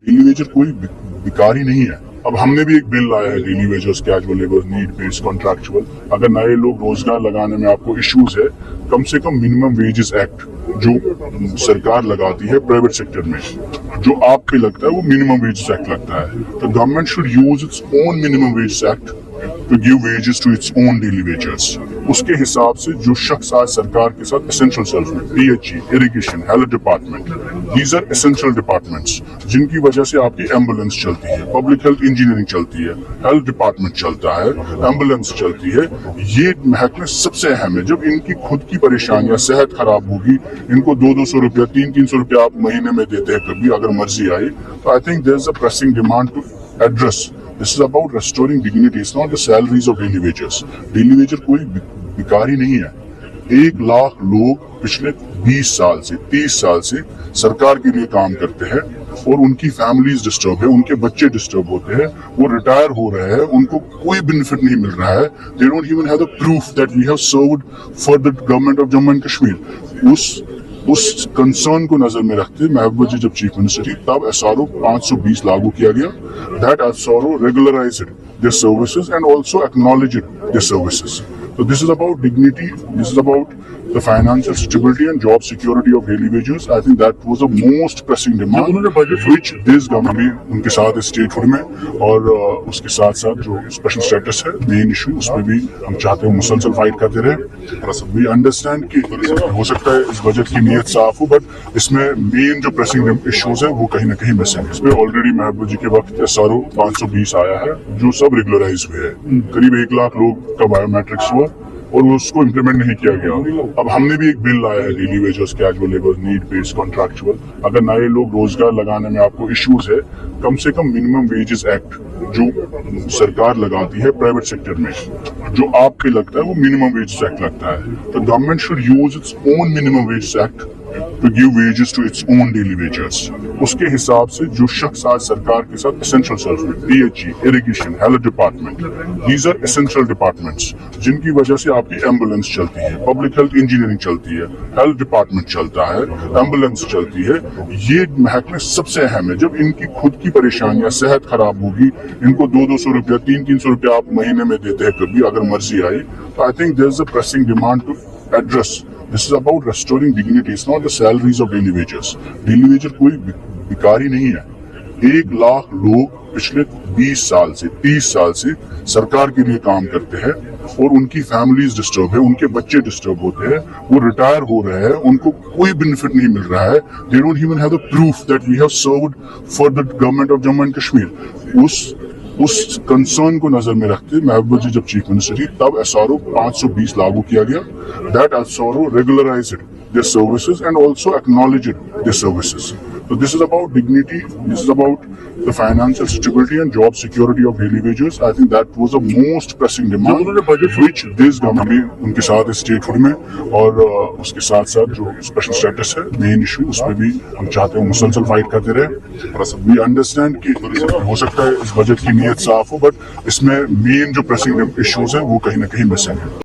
Daily Vaser कोई बेकार ही नहीं है। अब हमने भी एक बिल लाया है daily wagers, casual labour, need based, contractual. अगर नए लोग रोजगार लगाने में आपको इश्यूज है, कम से कम मिनिमम वेजेस एक्ट जो सरकार लगाती है प्राइवेट सेक्टर में, जो आप पे लगता है वो मिनिमम वेजेस एक्ट लगता है। तो government should use its own minimum wages act to give wages to its own daily wagers। उसके हिसाब से जो शख्स आज सरकार के साथ एसेंशियल सर्विस में, PHE, irrigation, health department, these are essential departments जिनकी वजह से आपकी एम्बुलेंस चलती है, पब्लिक हेल्थ इंजीनियरिंग चलती है, हेल्थ डिपार्टमेंट चलता है, एम्बुलेंस चलती है। ये महकमे सबसे अहम है। जब इनकी खुद की परेशानियां, सेहत खराब होगी, इनको 200 रुपया, 300 रुपया आप महीने में देते हैं कभी अगर मर्जी आई, तो I think there is a pressing demand to address. This is about restoring dignity. It's not the salaries of daily wages. Daily wager कोई बेकार ही नहीं है। 1 लाख लोग पिछले 20 साल से, 30 साल से सरकार के लिए काम करते हैं और उनकी फैमिलीज डिस्टर्ब है, उनके बच्चे डिस्टर्ब होते हैं, वो रिटायर हो रहे हैं, उनको कोई बेनिफिट नहीं मिल रहा है। They don't even have the proof that we have served for the government of Jammu and Kashmir। उस कंसर्न को नजर में रखते महबूबा जी जब चीफ मिनिस्टर थी, तब SRO 520 लागू किया गया। That SRO regularized their services and also acknowledged their services। So this is about dignity, this is about the financial stability and job security of daily wages। I think that was the most pressing demand which this government उनके साथ statehood में और उसके साथ साथ जो special status है, main issue, उसमें भी हम चाहते हैं मुसलसल फाइट करते रहे। वी अंडरस्टैंड कि हो सकता है इस बजट की नीयत साफ हो, बट इसमें मेन जो प्रेसिंग इश्यूज है वो कहीं ना कहीं मिसिंग है। इसमें ऑलरेडी महबूबा जी के वक्त SRO 520 आया है जो सब रेगुलराइज हुए हैं। करीब 1 लाख लोग का बायोमेट्रिक्स हुआ और उसको इम्प्लीमेंट नहीं किया गया। अब हमने भी एक बिल लाया है daily wagers, casual labour, need based, contractual. अगर नए लोग रोजगार लगाने में आपको इश्यूज है, कम से कम मिनिमम वेजेस एक्ट जो सरकार लगाती है प्राइवेट सेक्टर में, जो आप पे लगता है वो मिनिमम वेजेस एक्ट लगता है। तो government should use its own minimum wages act to give wages to its own daily wagers। उसके हिसाब से जो शख्स आज सरकार के साथ एसेंशियल सर्विस में, PHE, irrigation, health department, these are essential departments जिनकी वजह से आपकी एम्बुलेंस चलती है, पब्लिक हेल्थ इंजीनियरिंग चलती है, हेल्थ डिपार्टमेंट चलता है, एम्बुलेंस चलती है। ये महकमे सबसे अहम है। जब इनकी खुद की परेशानियां, सेहत खराब होगी, इनको 200 रुपया, 300 रुपया आप महीने में देते हैं कभी अगर मर्जी आई, तो I think there is a pressing demand to address. This is about restoring dignity. It's not the salaries of daily wages. Daily wager कोई बेकार ही नहीं है। 1 लाख लोग पिछले 20 साल से, 30 साल से सरकार के लिए काम करते हैं और उनकी फैमिलीज डिस्टर्ब है, उनके बच्चे डिस्टर्ब होते हैं, वो रिटायर हो रहे हैं, उनको कोई बेनिफिट नहीं मिल रहा है। They don't even have the proof that we have served for the government of Jammu and Kashmir। उस कंसर्न को नजर में रखते महबूबा जी जब चीफ मिनिस्टर थी, तब SRO 520 लागू किया गया। That SRO regularized their services and also acknowledged their services। So this is about dignity, this is about the financial stability and job security of daily wages। I think that was the most pressing demand which this government उनके साथ statehood में और उसके साथ साथ जो special status है, main issue, उसमें भी हम चाहते हैं मुसलसल फाइट करते रहे। वी अंडरस्टैंड कि हो सकता है इस बजट की नीयत साफ हो, बट इसमें मेन जो प्रेसिंग इश्यूज है वो कहीं ना कहीं मिसिंग है।